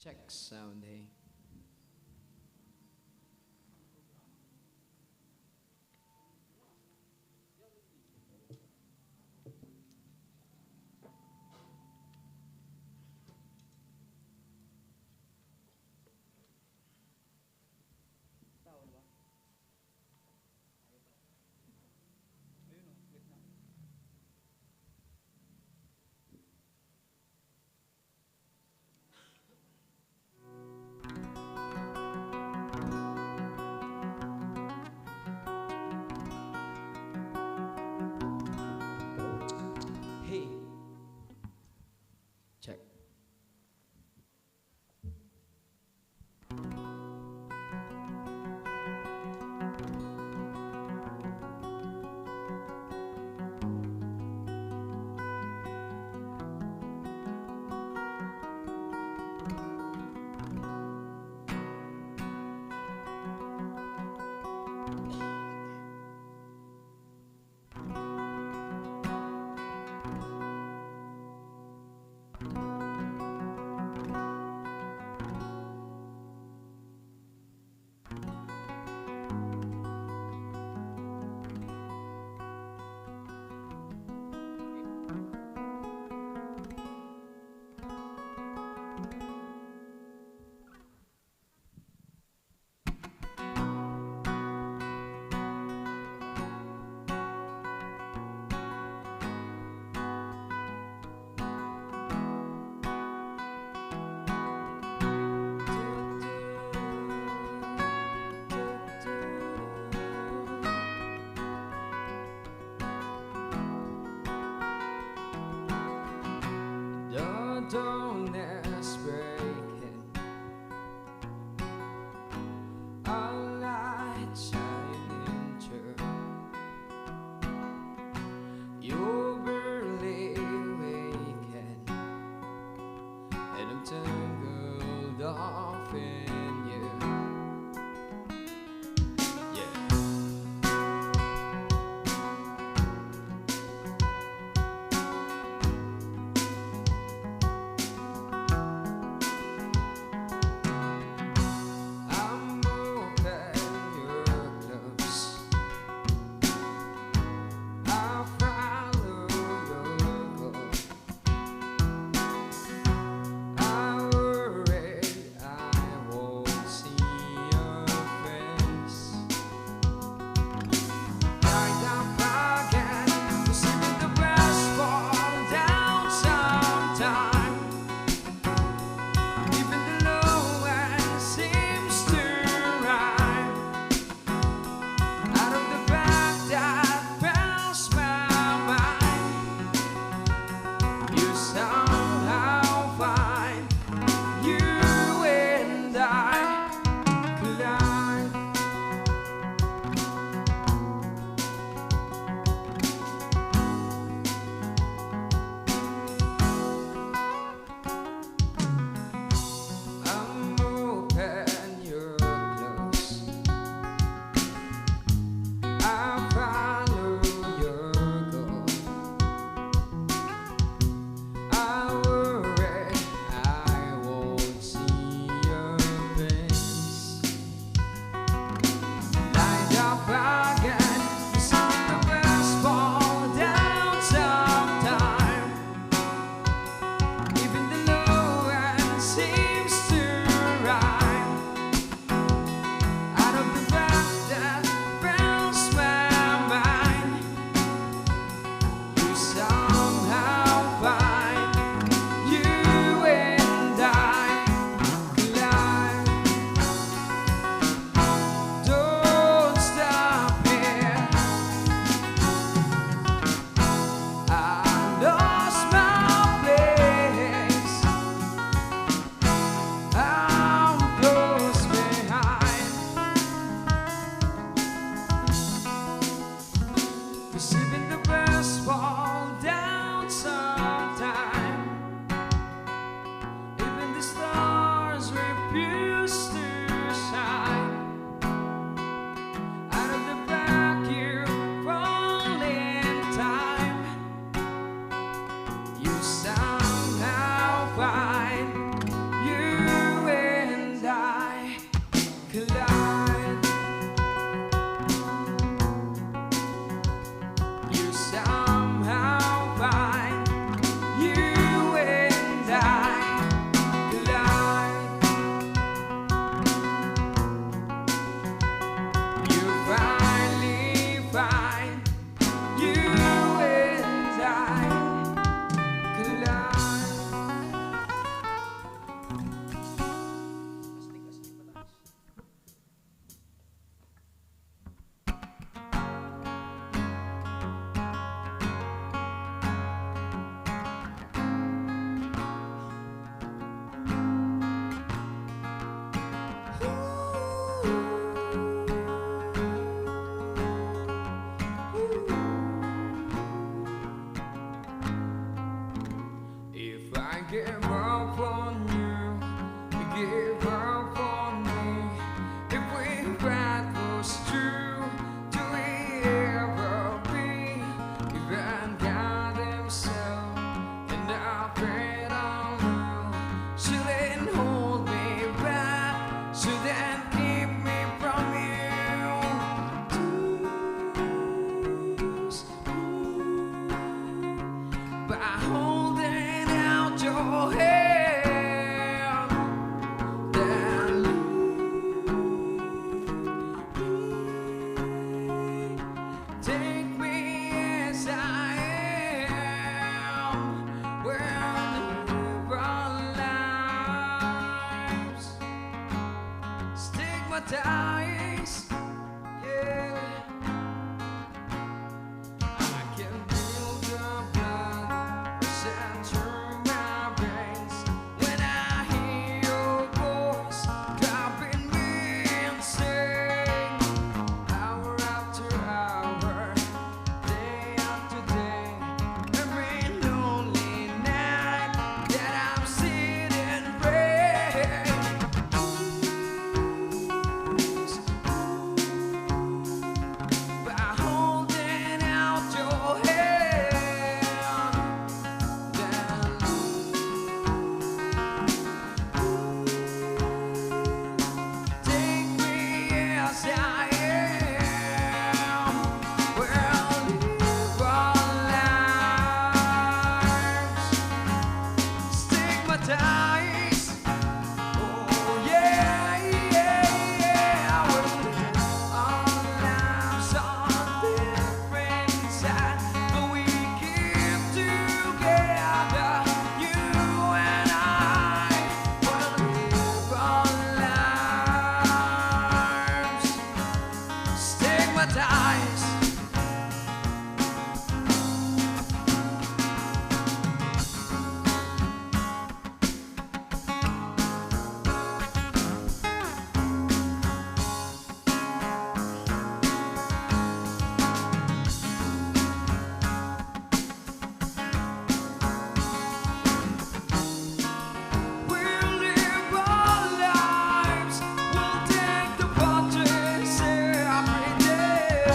Check sound, hey. Hey. Check. Don't ask breaking, a light shining through. You're barely waking, and I'm tangled off in you. Yeah. I worry, I stigmatized. Yeah, I can feel the blood rushing through my veins when I hear your voice driving me insane. Hour after hour, day after day, every lonely night that I'm sitting praying. By holding out your hand, then take me as I am. We'll live our lives stigmatized. Oh yeah, yeah, yeah. We'll live our lives on different sides, but we keep together, you and I. We'll live our lives stigmatized. We'll live our lives. We'll take the punches every day.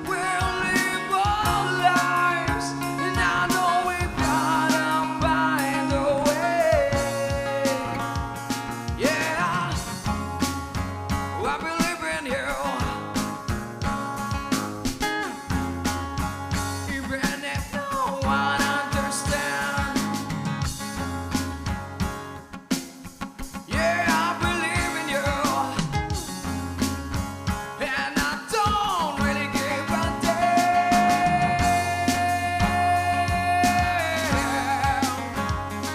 We'll live our lives, and I know we've gotta find a way. Yeah, I believe in you. Even if no one understands, yeah, I believe in you, and I don't really give a damn.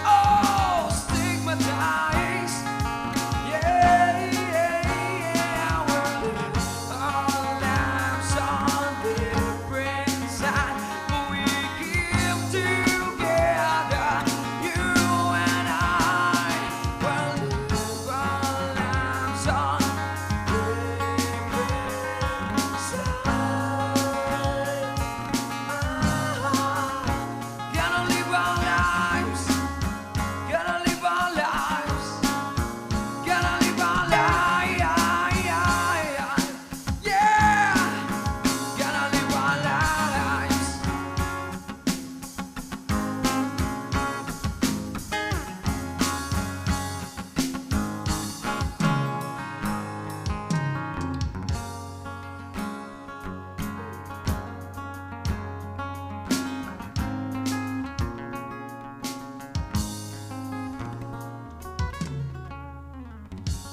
Oh, stigmatized, yeah, yeah, yeah. We'll live our lives on different sides, but we keep together, you and I. We'll live our lives on different sides. Gonna live our lives. Gonna live our lives. Gonna live our lives. Yeah. Gonna live our lives.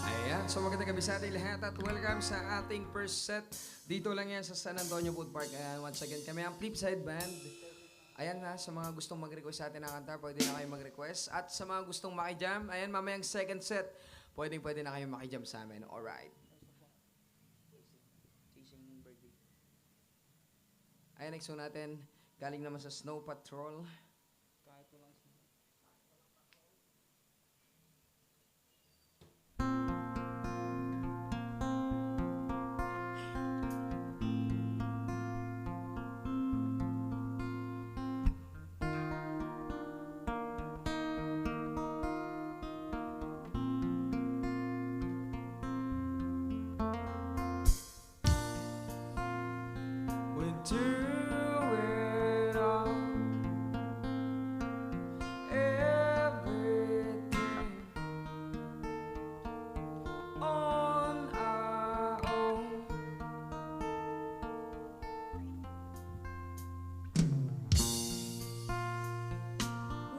Ayan, so magandang gabi sa ating lahat at welcome sa ating first set. Dito lang yan sa San Antonio Food Park. Ayan, once again kami ang Flipside Band. Ayan na, sa mga gustong mag-request sa atin ng kanta, pwede na kayo mag-request. At sa mga gustong makijam, ayan, mamayang second set, pwede na kayo makijam sa amin. Alright. Ayan, next song natin, galing naman sa Snow Patrol. We do it all, everything on our own.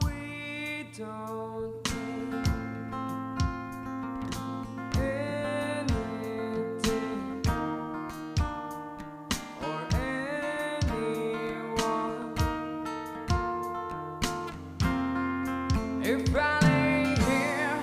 We don't need anything or anyone. If I lay here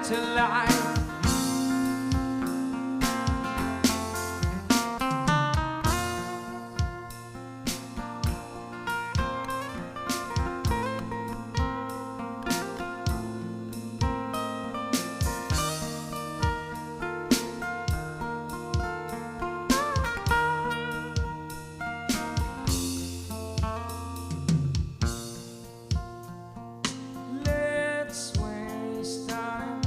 into life. Let's waste time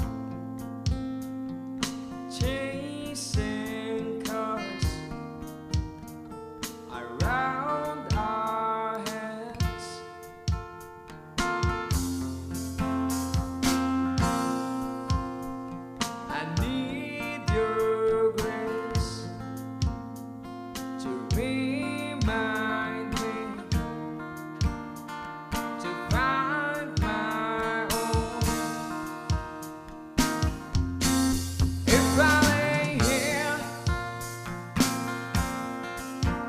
chasing cars around our heads. I need your grace to remind me to find my own. If I lay here,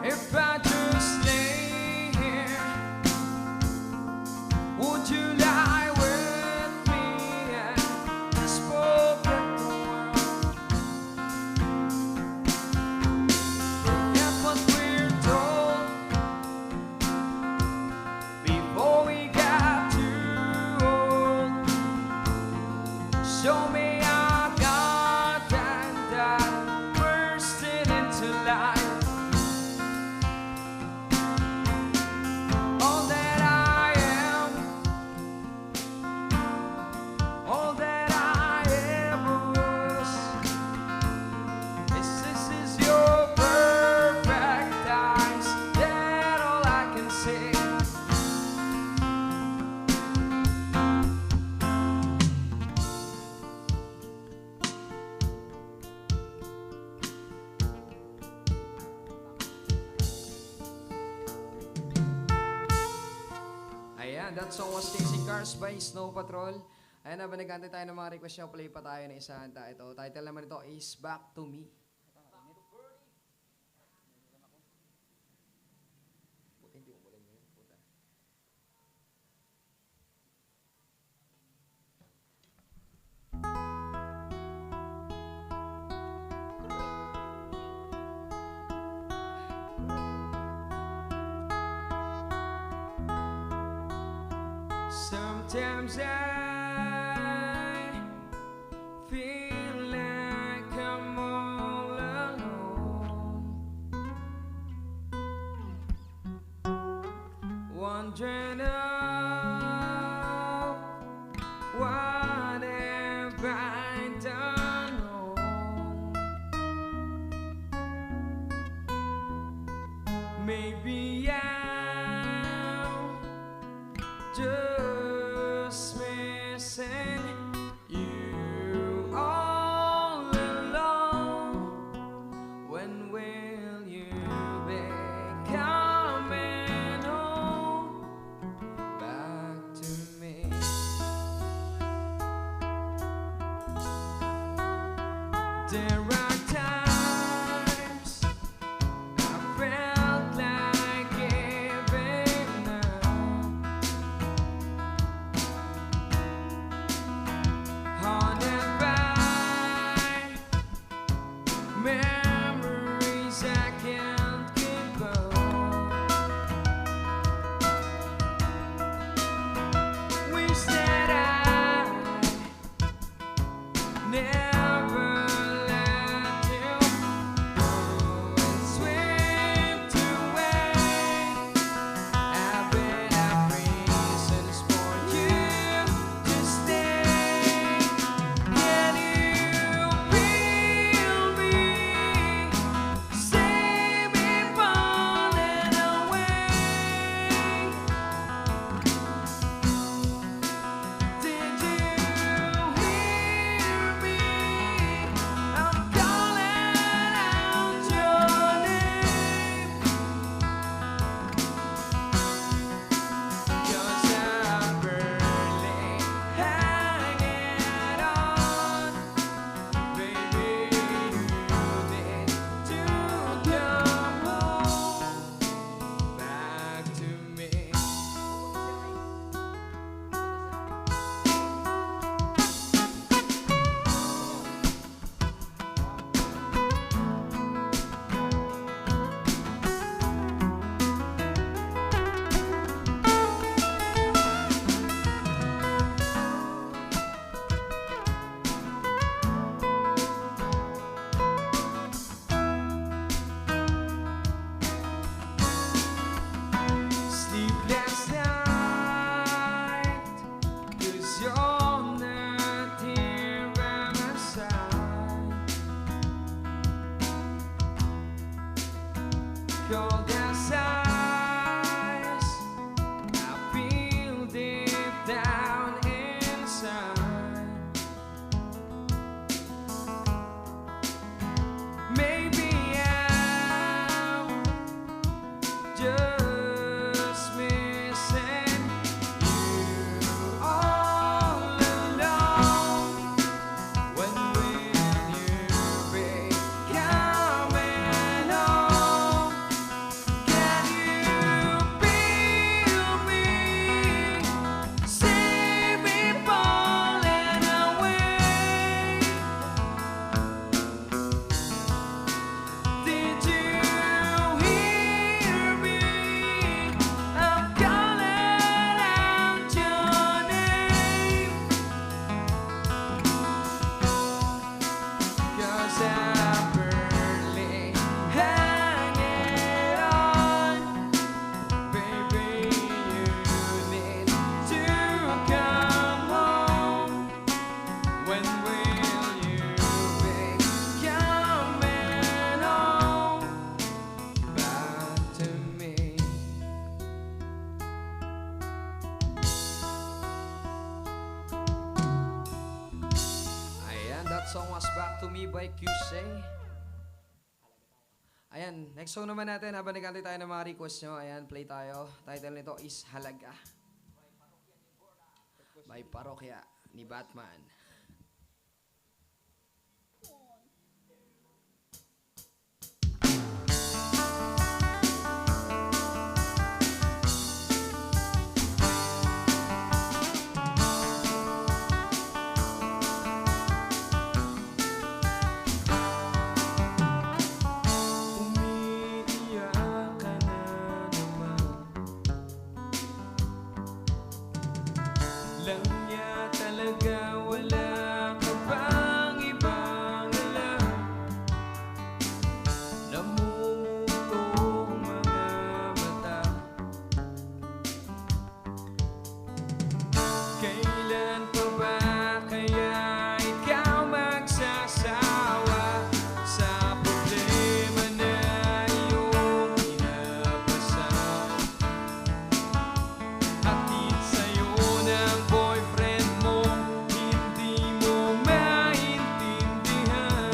if I just lay here, would you lie with me and just forget the world? Forget what we're told before we got too old. Show me our God and I bursting into life. All that I am, all that I ever was, this is your perfect eyes. That all I can say. Ayan, that song was Chasing Cars by Snow Patrol. Ayan na, binagante tayo ng mga request nyo. Play pa tayo ng isa. Ito, title naman ito is Back to Me. Buti hindi mo ulan yun. Puta. Sometimes I feel like I'm all alone, wondering what have I done wrong. Maybe I'm just missing you all alone. When will you be coming home back to me? There are times I felt like giving up. Haunted by memories I can't give up. Wish that I never let you go and swept away. I've been at reasons for you to stay. Can you feel me? Save me falling away. Did you hear me? cold as ice. I feel deep down inside. Maybe I'm just missing you all alone. When will you be coming home? Can you feel me? See me falling away. Did you hear me? I'm calling out your name. 'Cause I'm barely hanging on. Baby, you need to come home. When will you be coming home back to me? Ayan, that song was Back to Me by QC. Ayan, next song naman natin habang nagkantay tayo ng mga request nyo. Ayan, play tayo. Title nito is Halaga by Parokya ni Batman. Umiiyak ka na naman. Lang niya talaga, wala ka bang ibang alam? Namumutong mga mata. Kailan pa ba kaya ikaw magsasawa sa problema na iyong pinapasan? Hatid sa'yo ng boyfriend mo, hindi mo maintindihan.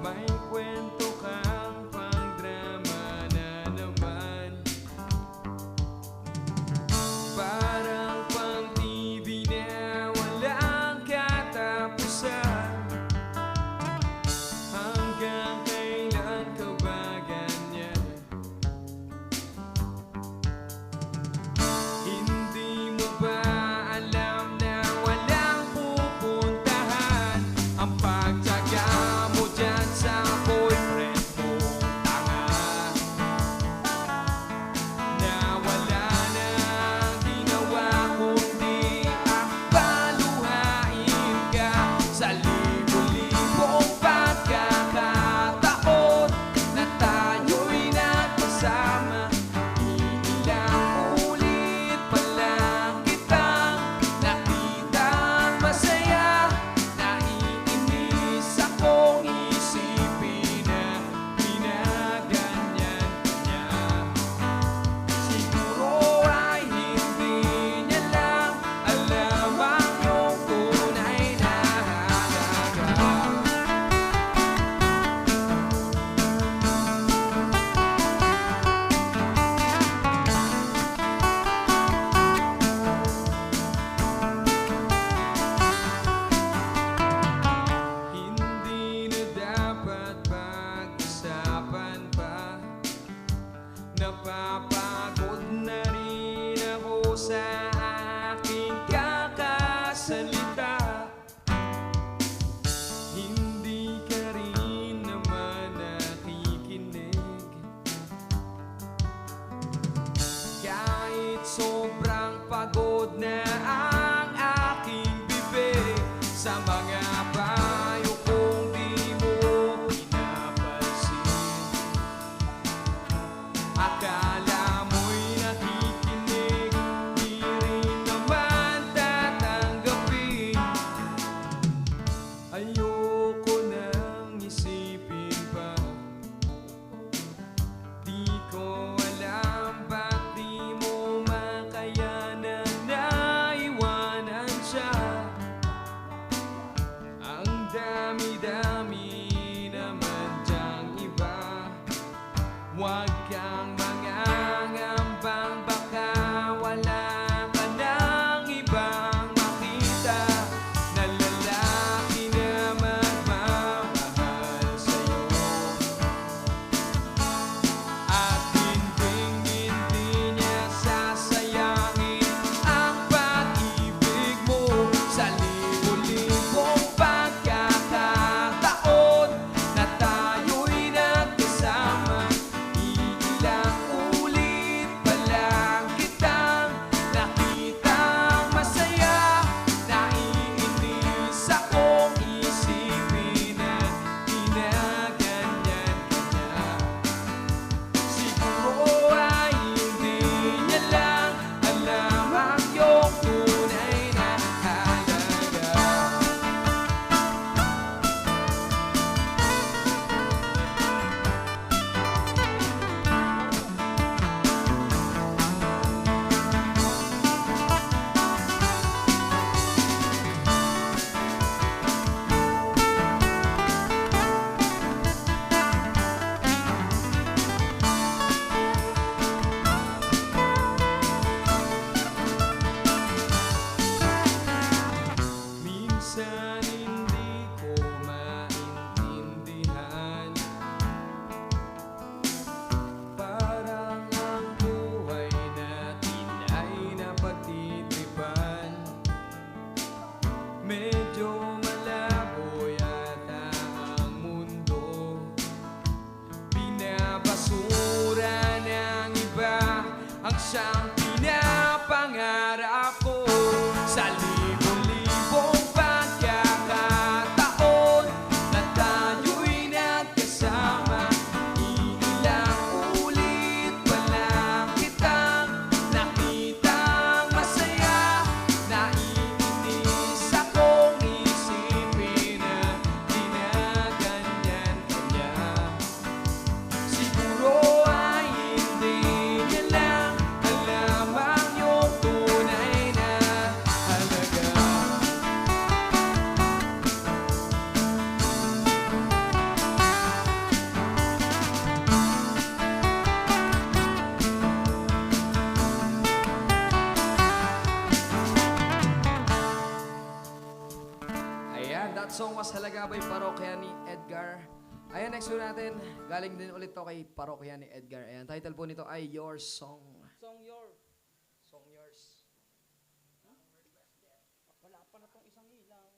May kwento kang pang-drama na naman. Parang pang-TV na walang katapusan. Hanggang kailan ka ba ganyan? Hindi mo ba alam na walang pupuntahan? Ang pagtyaga mo dyan sa boyfriend mo tanga, na wala nang ginawa kundi akbaluhain ka sa libo-libong pagkakataon na tayo'y nagkasama. Iilang ulit pa lang kitang nakitang masaya. Naiinis akong isipin na ginaganyan ka niya. Siguro ay hindi niya lang alam ang iyong tunay na halaga. Hindi na dapat pag-usapan pa. Napapagod na rin ako sa aking kakasalita. Hindi ka rin naman nakikinig. Kahit sobrang pagod na ang aking bibig sa mga payo kong di mo pinapansin. Akala mo'y nakikinig, di rin naman tatanggapin. siyang pinapangarap ko sa libo-libong pagkakataon na tayo'y nagkasama. Ilang ulit pa lang kitang nakitang masaya. Naiinis akong isipin na ginaganyan ka niya. Siguro ay hindi niya lang alam ang iyong tunay na halaga. Ayan, that song was Halaga by Parokya ni Edgar. Ayan, next one natin. Galing din ulit to kay Parokya ni Edgar. Ayan, title po nito ay Your Song. Song your. Song yours. Wala pa na tong isang ilaw.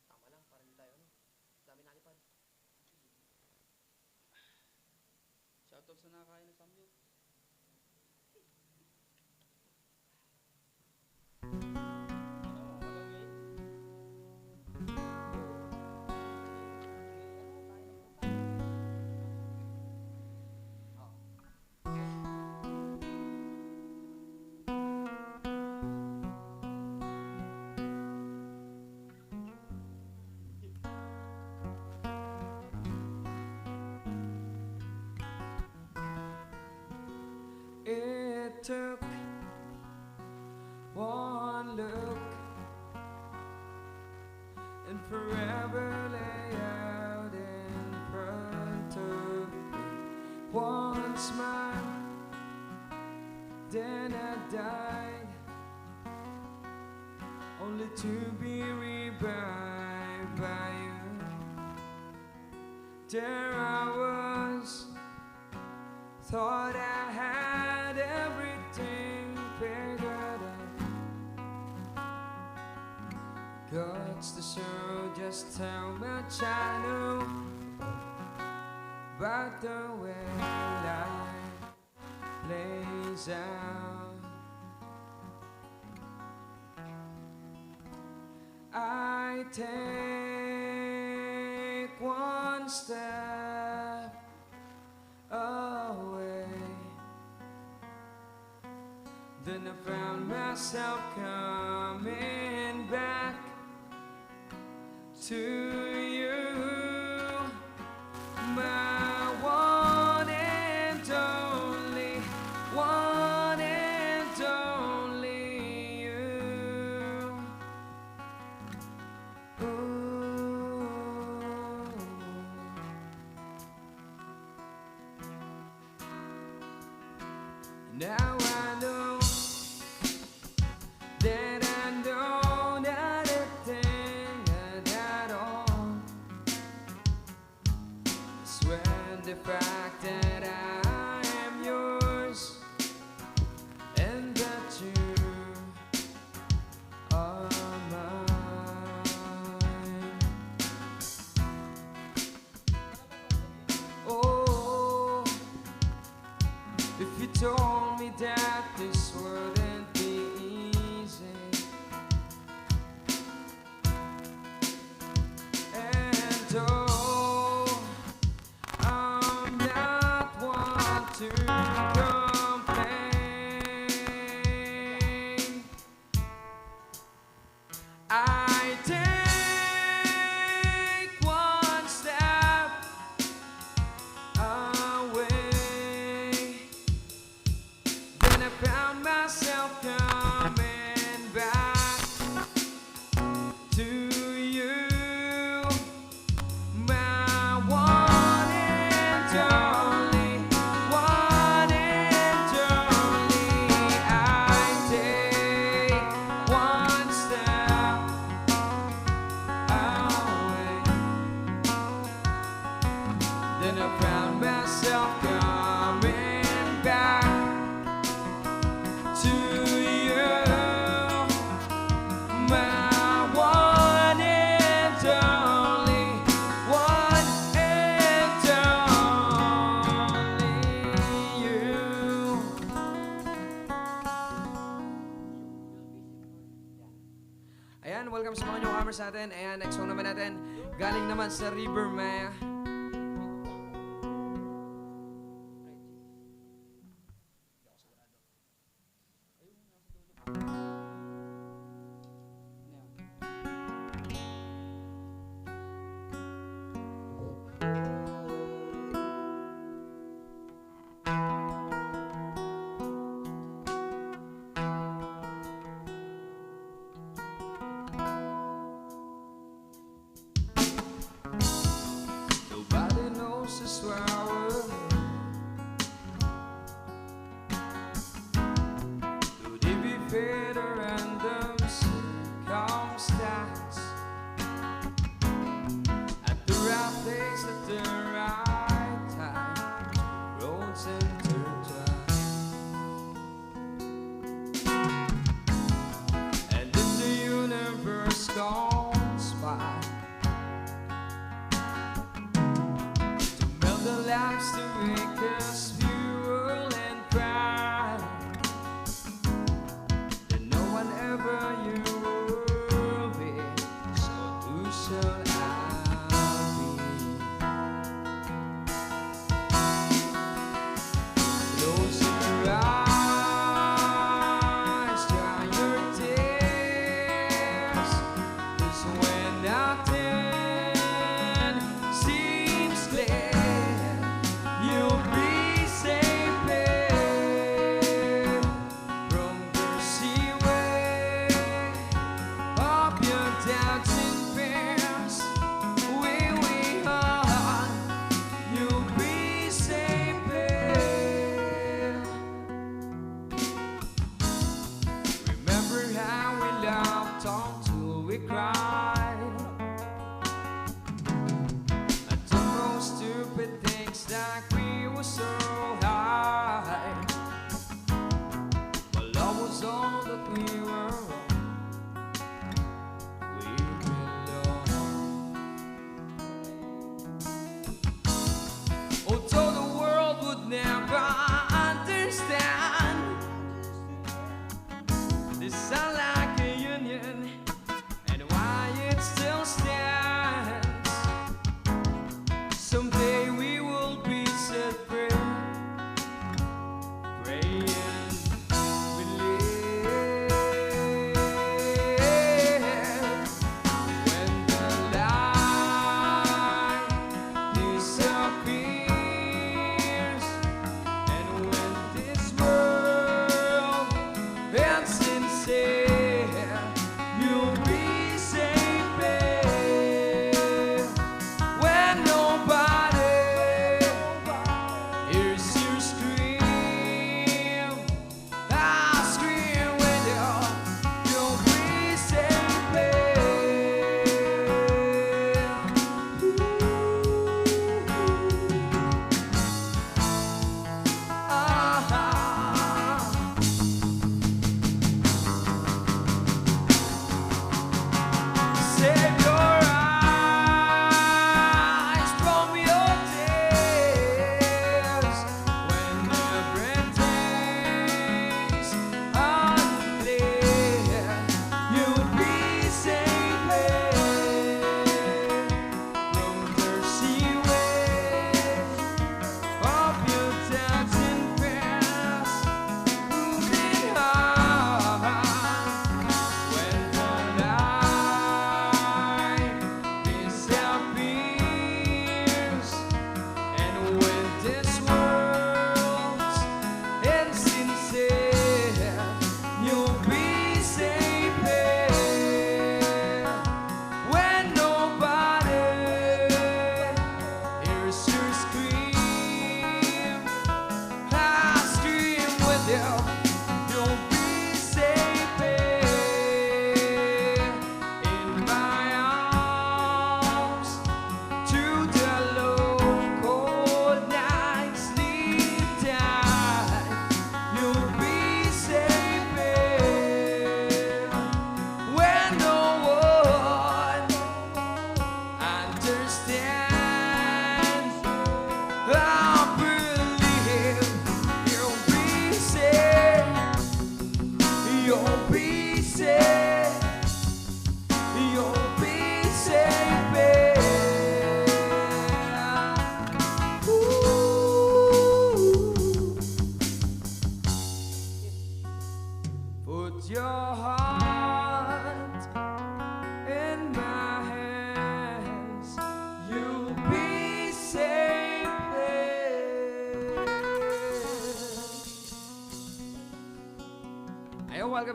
Tama lang, para hindi tayo, dami nalipad. Shoutout sa nakakain na samyup. It took one look and forever lay out in front of me. One smile, then I died, only to be revived by you. There I was, thought I had everything figured out. Gods to show just how much I know about the way life plays out. I take one step away, then I found myself coming back to you, my one and only, one and only you. Ooh. Now I know that I know not a thing at all. It's when the fact that I am yours and that you are mine. Oh, if you told me that sa atin. Ayan, next song naman natin. Galing naman sa River Maya. Nobody knows this flower. Could it be fate or random circumstance? At the right place at the right time, roads intertwine. And if the universe conspires the lives to make us fuel and pride, that no one ever you will be, so too shall I be. Close your eyes, dry your tears, 'cause when nothing seems clear, you'll be safe from the seaway of your doubts and fears. We on, you'll be safe. Remember how we laughed until we cried at the most stupid things, like we were so high. But love was all that we were. We belong. Although the world would never understand this sound like a union and why it still stands. Someday we will be set free.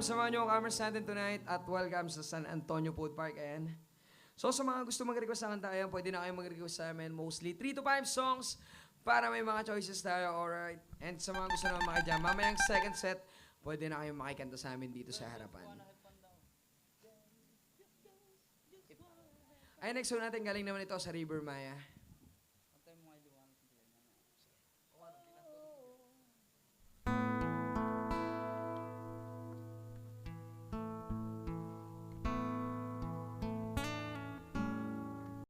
samahan nyo ang cameras natin tonight at welcome sa San Antonio Food Park. Ayan. So sa mga gusto mag-request sa kanta, ayan, pwede na kayo mag-request sa amin. Mostly 3 to 5 songs para may mga choices tayo, alright? And sa mga gusto naman makijam, mamayang second set, pwede na kayong makikanta sa amin dito sa harapan. Ay, next one natin, galing naman ito sa River Maya.